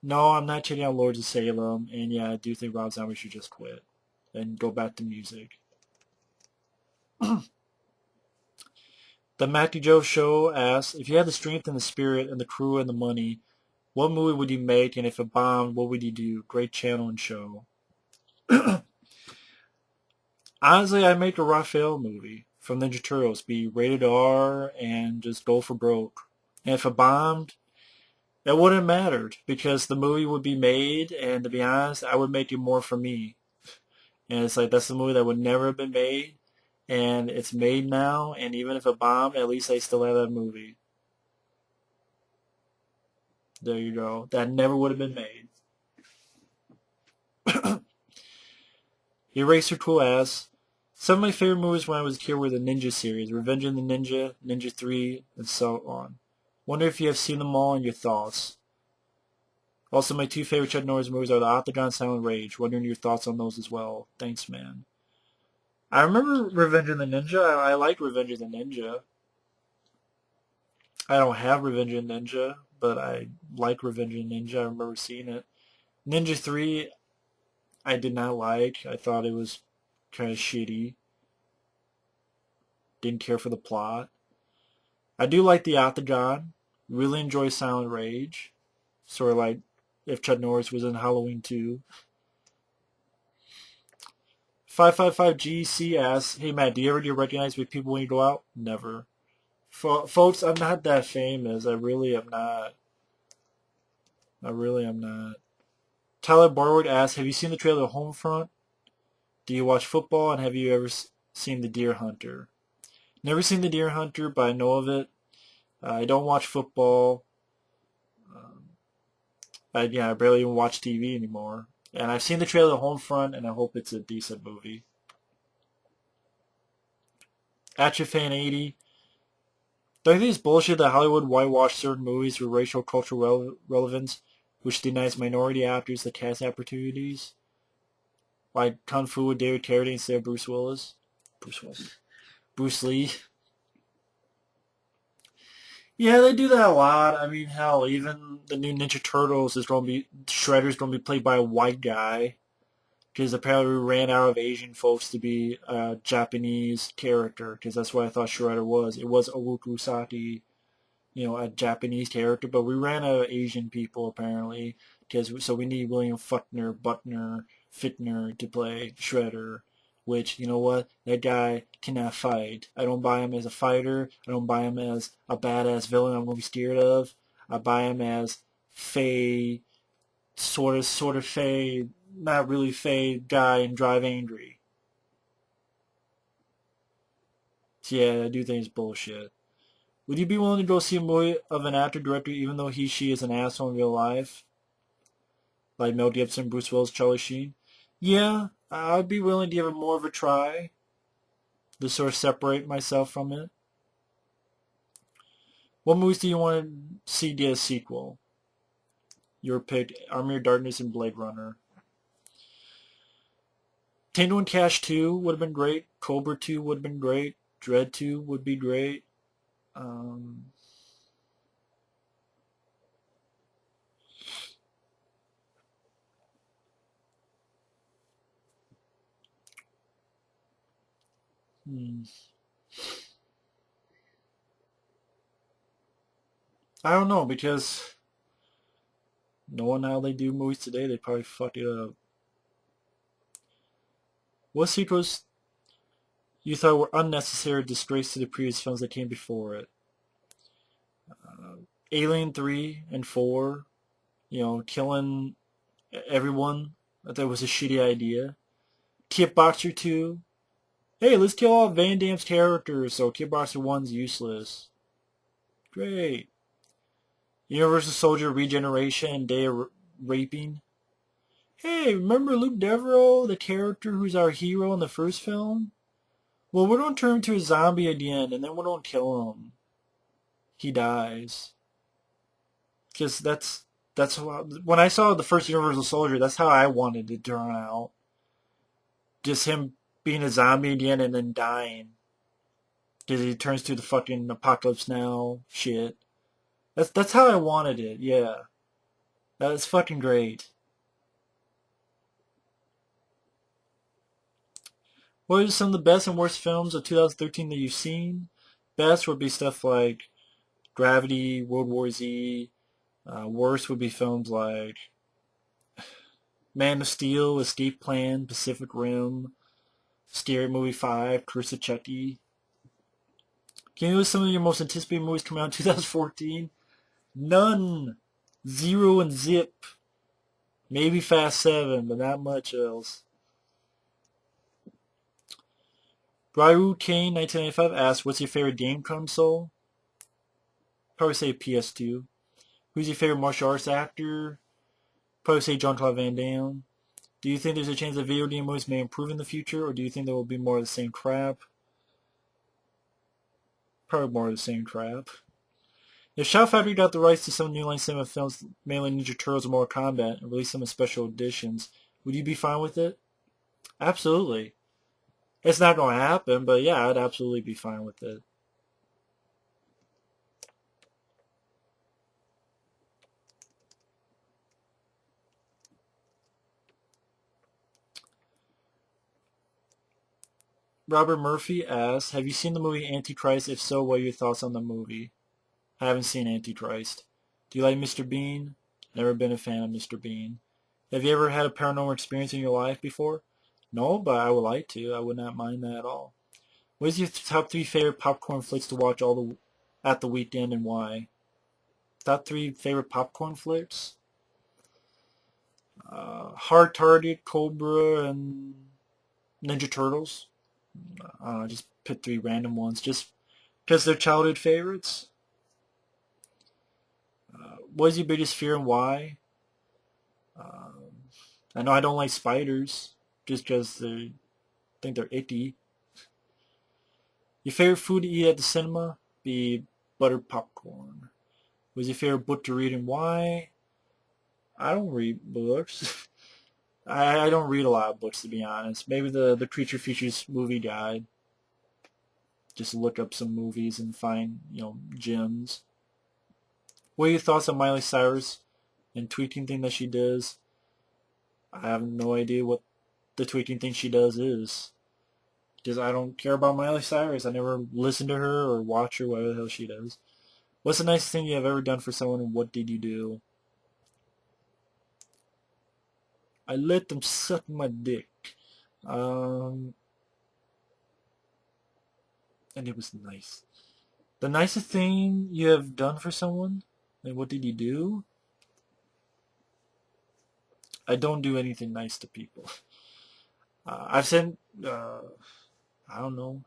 No, I'm not checking out Lords of Salem, and yeah, I do think Rob Zombie should just quit and go back to music. The Matthew Joe Show asks, if you had the strength and the spirit and the crew and the money, what movie would you make, and if it bombed, what would you do? Great channel and show. Honestly, I'd make a Raphael movie from Ninja Turtles, be rated R, and just go for broke. And if it bombed, it wouldn't have mattered because the movie would be made, and to be honest, I would make it more for me. And it's like that's the movie that would never have been made, and it's made now. And even if it bombed, at least I still have that movie. There you go. That never would have been made. Eraser Cool Ass. Some of my favorite movies when I was a kid were the Ninja series, Revenge of the Ninja, Ninja 3, and so on. Wonder if you have seen them all and your thoughts. Also, my two favorite Chuck Norris movies are The Octagon, Silent Rage. Wondering your thoughts on those as well. Thanks, man. I remember Revenge of the Ninja. I like Revenge of the Ninja. I don't have Revenge of the Ninja, but I like Revenge of the Ninja. I remember seeing it. Ninja 3, I did not like. I thought it was kind of shitty. Didn't care for the plot. I do like The Octagon. Really enjoy Silent Rage. Sort of like if Chuck Norris was in Halloween 2. 555GC asks, hey Matt, do you ever get recognized by people when you go out? Never. Folks, I'm not that famous. I really am not. I really am not. Tyler Barwood asks, have you seen the trailer of Homefront? Do you watch football, and have you ever seen The Deer Hunter? Never seen The Deer Hunter, but I know of it. I don't watch football. Um, I barely even watch TV anymore. And I've seen the trailer of Homefront, and I hope it's a decent movie. AtchaFan80. Do you think it's bullshit that Hollywood whitewashed certain movies for racial cultural relevance, which denies minority actors the cast opportunities? Like Kung Fu with David Carradine instead of Bruce Willis? Bruce Lee? Yeah, they do that a lot. I mean, hell, even the new Ninja Turtles is going to be, Shredder's going to be played by a white guy. Because apparently we ran out of Asian folks to be a Japanese character. Because that's what I thought Shredder was. It was Owuku Saki, a Japanese character, but we ran out of Asian people apparently, so we need William Fittner to play Shredder, which, you know what, that guy cannot fight. I don't buy him as a fighter. I don't buy him as a badass villain I'm gonna be scared of. I buy him as Fey, sort of Fey, not really Fey guy in Drive Angry. So yeah, I do think it's bullshit. Would you be willing to go see a movie of an actor-director even though she is an asshole in real life? Like Mel Gibson, Bruce Willis, Charlie Sheen? Yeah, I'd be willing to give it more of a try to sort of separate myself from it. What movies do you want to see get a sequel? Your pick, Army of Darkness and Blade Runner. Tango and Cash 2 would have been great. Cobra 2 would have been great. Dread 2 would be great. Um, hmm. I don't know, because knowing how they do movies today, they probably fuck it up. What sequels you thought were unnecessary disgrace to the previous films that came before it? Alien 3 and 4, killing everyone. I thought it was a shitty idea. Kickboxer 2. Hey, let's kill all Van Damme's characters, so Kickboxer 1's useless. Great. Universal Soldier Regeneration and Day of Raping. Hey, remember Luke Devereaux, the character who's our hero in the first film? Well, we don't turn him into a zombie at the end, and then we don't kill him. He dies. Because that's how, when I saw the first Universal Soldier, that's how I wanted it to turn out. Just him being a zombie again and then dying. Because he turns to the fucking Apocalypse Now shit. That's how I wanted it, yeah. That was fucking great. What are some of the best and worst films of 2013 that you've seen? Best would be stuff like Gravity, World War Z. Worst would be films like Man of Steel, Escape Plan, Pacific Rim, Scary Movie 5, Curse of Chucky. Can you list some of your most anticipated movies coming out in 2014? None. Zero and Zip. Maybe Fast 7, but not much else. Ryu Kane 1995 asks, what's your favorite game console? Probably say PS2. Who's your favorite martial arts actor? Probably say Jean-Claude Van Damme. Do you think there's a chance that video game movies may improve in the future, or do you think there will be more of the same crap? Probably more of the same crap. If Shout Factory got the rights to some New Line Cinema films, mainly Ninja Turtles and Mortal Kombat, and released them in special editions, would you be fine with it? Absolutely. It's not going to happen, but yeah, I'd absolutely be fine with it. Robert Murphy asks, have you seen the movie Antichrist? If so, what are your thoughts on the movie? I haven't seen Antichrist. Do you like Mr. Bean? Never been a fan of Mr. Bean. Have you ever had a paranormal experience in your life before? No, but I would like to. I would not mind that at all. What is your top three favorite popcorn flicks to watch at the weekend and why? Top three favorite popcorn flicks? Hard Target, Cobra, and Ninja Turtles. Just pick three random ones, just because they're childhood favorites. What is your biggest fear and why? Um, I know I don't like spiders, just because they think they're icky. Your favorite food to eat at the cinema? Be buttered popcorn. Was your favorite book to read and why? I don't read books. I don't read a lot of books to be honest. Maybe the Creature Features movie guide. Just look up some movies and find gems. What are your thoughts on Miley Cyrus and tweaking thing that she does? I have no idea what the tweaking thing she does is. Just I don't care about Miley Cyrus. I never listen to her or watch her, whatever the hell she does. What's the nicest thing you have ever done for someone and what did you do? I let them suck my dick. Um, and it was nice. The nicest thing you have done for someone? And what did you do? I don't do anything nice to people. I've sent, I don't know,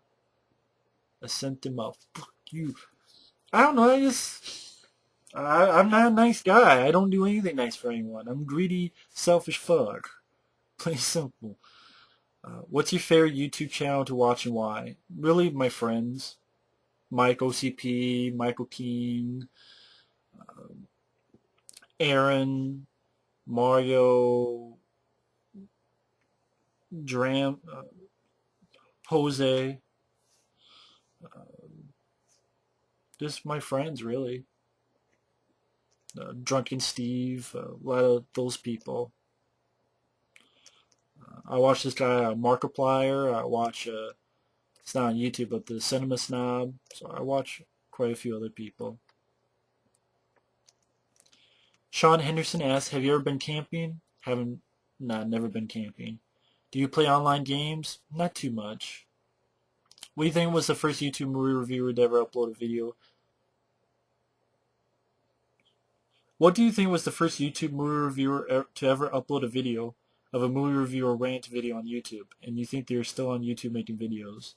I sent them a fuck you. I don't know, I'm not a nice guy. I don't do anything nice for anyone. I'm greedy, selfish fuck. Plain simple. What's your favorite YouTube channel to watch and why? Really, my friends. Mike OCP, Michael Keane, Aaron, Mario, Dram, Jose, just my friends, really. Drunken Steve, a lot of those people. I watch this guy, Markiplier. I watch, it's not on YouTube, but the Cinema Snob. So I watch quite a few other people. Sean Henderson asks, have you ever been camping? Haven't, nah, never been camping. Do you play online games? Not too much. What do you think was the first YouTube movie reviewer to ever upload a video? What do you think was the first YouTube movie reviewer to ever upload a video of a movie review or rant video on YouTube? And you think they're still on YouTube making videos?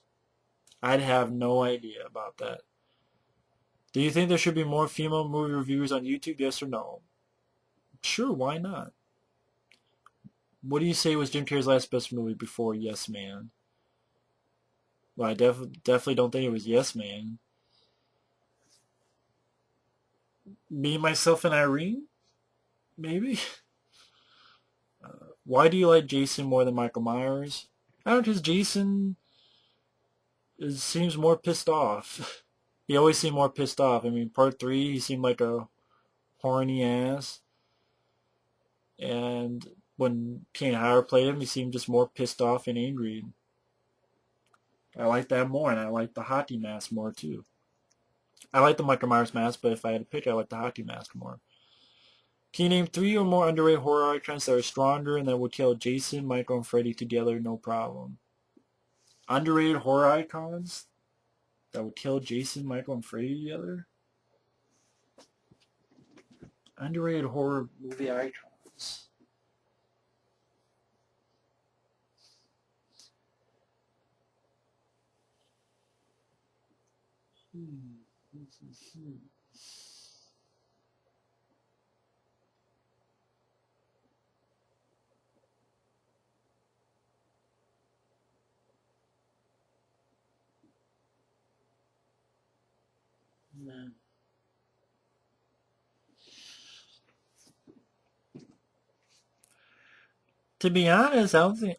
I'd have no idea about that. Do you think there should be more female movie reviewers on YouTube? Yes or no? Sure, why not? What do you say was Jim Carrey's last best movie before Yes Man? Well, I definitely don't think it was Yes Man. Me, Myself, and Irene? Maybe? Why do you like Jason more than Michael Myers? I don't know, because Jason seems more pissed off. He always seemed more pissed off. I mean, part three, he seemed like a horny ass. And when Kane Howard played him, he seemed just more pissed off and angry. I like that more, and I like the hockey mask more, too. I like the Michael Myers mask, but if I had to pick, I like the hockey mask more. Can you name three or more underrated horror icons that are stronger and that would kill Jason, Michael, and Freddy together, no problem? Underrated horror icons that would kill Jason, Michael, and Freddy together? Underrated horror movie icons. Man. To be honest,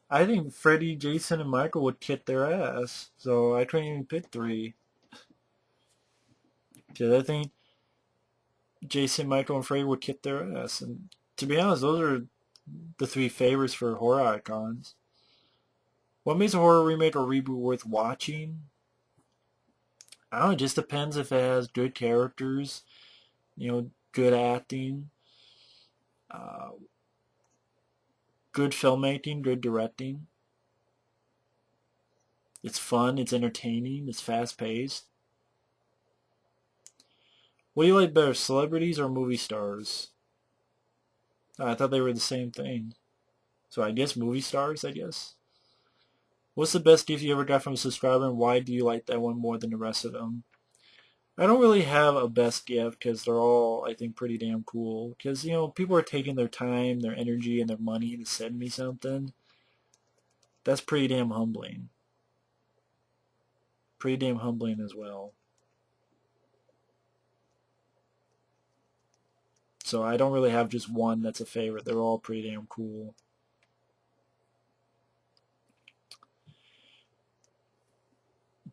I think Freddy, Jason, and Michael would kick their ass. So I couldn't even pick three. Because I think Jason, Michael, and Freddy would kick their ass. And to be honest, those are the three favorites for horror icons. What makes a horror remake or reboot worth watching? I don't know, it just depends if it has good characters, good acting, uh, good filmmaking, good directing. It's fun, it's entertaining, it's fast-paced. What do you like better, celebrities or movie stars? I thought they were the same thing. So I guess movie stars, I guess. What's the best gift you ever got from a subscriber, and why do you like that one more than the rest of them? I don't really have a best gift because they're all, I think, pretty damn cool. Because, people are taking their time, their energy, and their money to send me something. That's pretty damn humbling. Pretty damn humbling as well. So I don't really have just one that's a favorite. They're all pretty damn cool.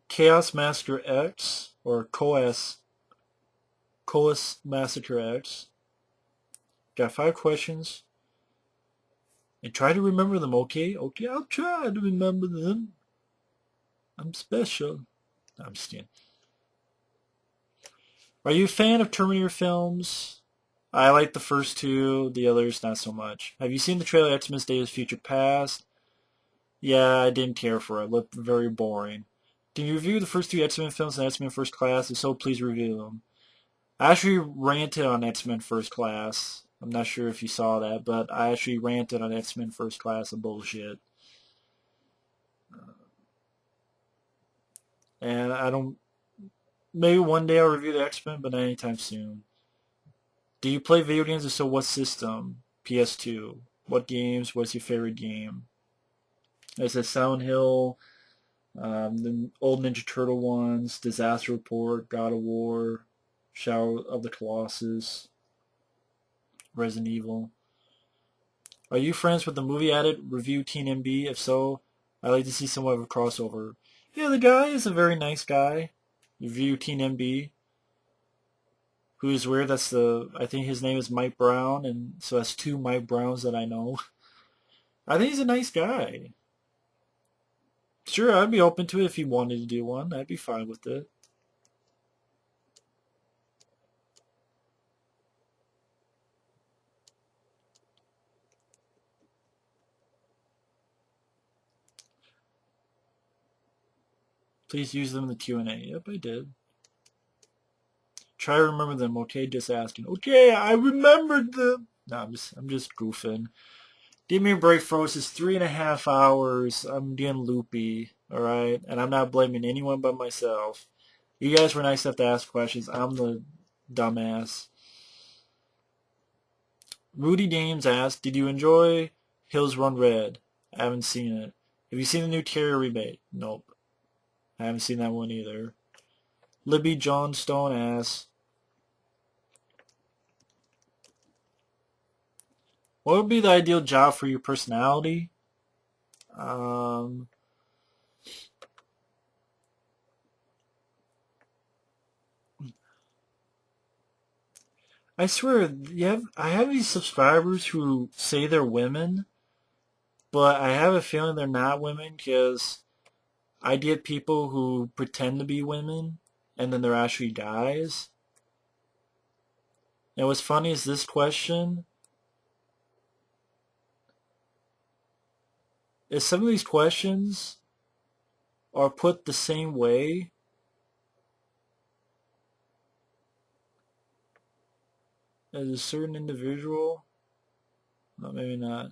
Chaos Massacre X, or Coas Massacre X. Got 5 questions. And try to remember them, okay? Okay, I'll try to remember them. I'm special. I'm just kidding. Are you a fan of Terminator films? I like the first two, the others not so much. Have you seen the trailer X-Men Days of Future Past? Yeah, I didn't care for it. It looked very boring. Can you review the first two X-Men films and X-Men First Class? If so, please review them. I actually ranted on X-Men First Class. I'm not sure if you saw that, but I actually ranted on X-Men First Class of bullshit. And I don't... Maybe one day I'll review the X-Men, but not anytime soon. Do you play video games? If so, what system? PS2. What games? What's your favorite game? It says Silent Hill, the old Ninja Turtle ones, Disaster Report, God of War, Shadow of the Colossus, Resident Evil. Are you friends with the movie addict Review Teen MB? If so, I'd like to see somewhat of a crossover. Yeah, the guy is a very nice guy. Review Teen MB. Who is weird? I think his name is Mike Brown, and so that's 2 Mike Browns that I know. I think he's a nice guy. Sure, I'd be open to it if he wanted to do one. I'd be fine with it. Please use them in the Q&A. Yep, I did. Try to remember them, okay? Just asking. Okay, I remembered them. No, I'm just goofing. Give me a break, folks. It's 3.5 hours. I'm getting loopy, alright? And I'm not blaming anyone but myself. You guys were nice enough to ask questions. I'm the dumbass. Rudy Dames asked, did you enjoy Hills Run Red? I haven't seen it. Have you seen the new Terror remake? Nope. I haven't seen that one either. Libby Johnstone asks, what would be the ideal job for your personality? I swear, I have these subscribers who say they're women, but I have a feeling they're not women because I get people who pretend to be women and then they're actually guys. And what's funny is this question is some of these questions are put the same way as a certain individual. No, maybe not.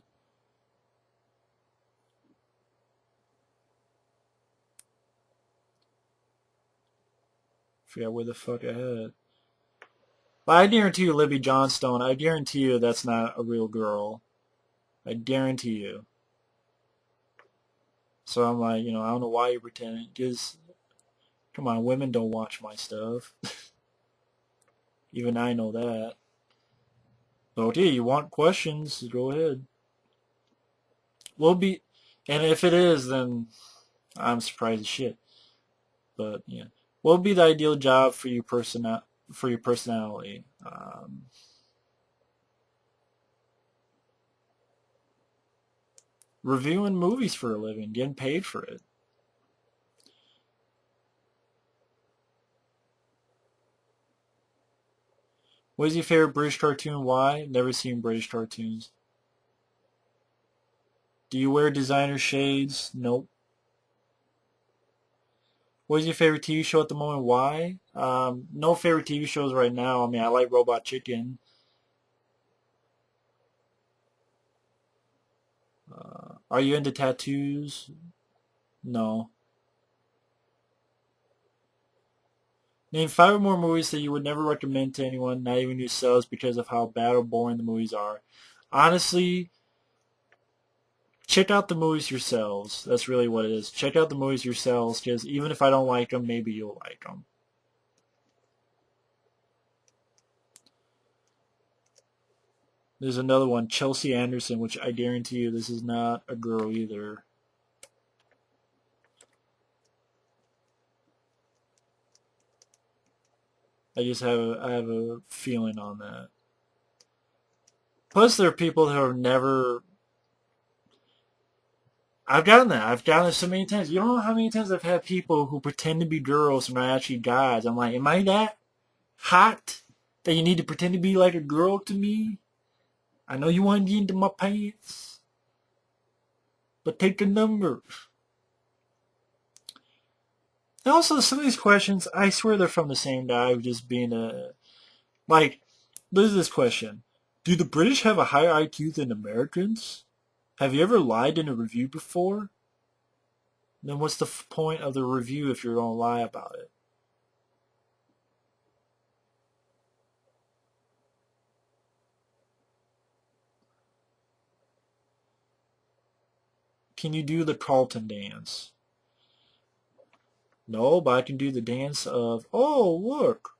Forgot where the fuck I had it. But I guarantee you, Libby Johnstone, I guarantee you that's not a real girl. I guarantee you. So I'm like, I don't know why you're pretending. Because, come on, women don't watch my stuff. Even I know that. So, okay, you want questions, go ahead. And if it is, then I'm surprised as shit. But, yeah. What would be the ideal job for your personality? Reviewing movies for a living, getting paid for it. What is your favorite British cartoon? Why? Never seen British cartoons. Do you wear designer shades? Nope. What is your favorite TV show at the moment? Why? No favorite TV shows right now. I mean, I like Robot Chicken. Are you into tattoos? No. Name 5 or more movies that you would never recommend to anyone, not even yourselves, because of how bad or boring the movies are. Honestly, check out the movies yourselves. That's really what it is. Check out the movies yourselves, because even if I don't like them, maybe you'll like them. There's another one, Chelsea Anderson, which I guarantee you this is not a girl either. I have a feeling on that. Plus, there are people who have never. I've gotten that. I've gotten it so many times. You don't know how many times I've had people who pretend to be girls and are actually guys. I'm like, am I that hot that you need to pretend to be like a girl to me? I know you want to get into my pants, but take the number. And also, some of these questions, I swear they're from the same guy who's just being a. Like, there's this question. Do the British have a higher IQ than Americans? Have you ever lied in a review before? Then what's the point of the review if you're going to lie about it? Can you do the Carlton dance? No, but I can do the dance of, oh, look.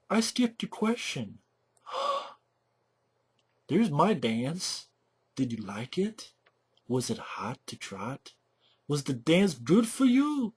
I skipped your question. There's my dance. Did you like it? Was it hot to trot? Was the dance good for you?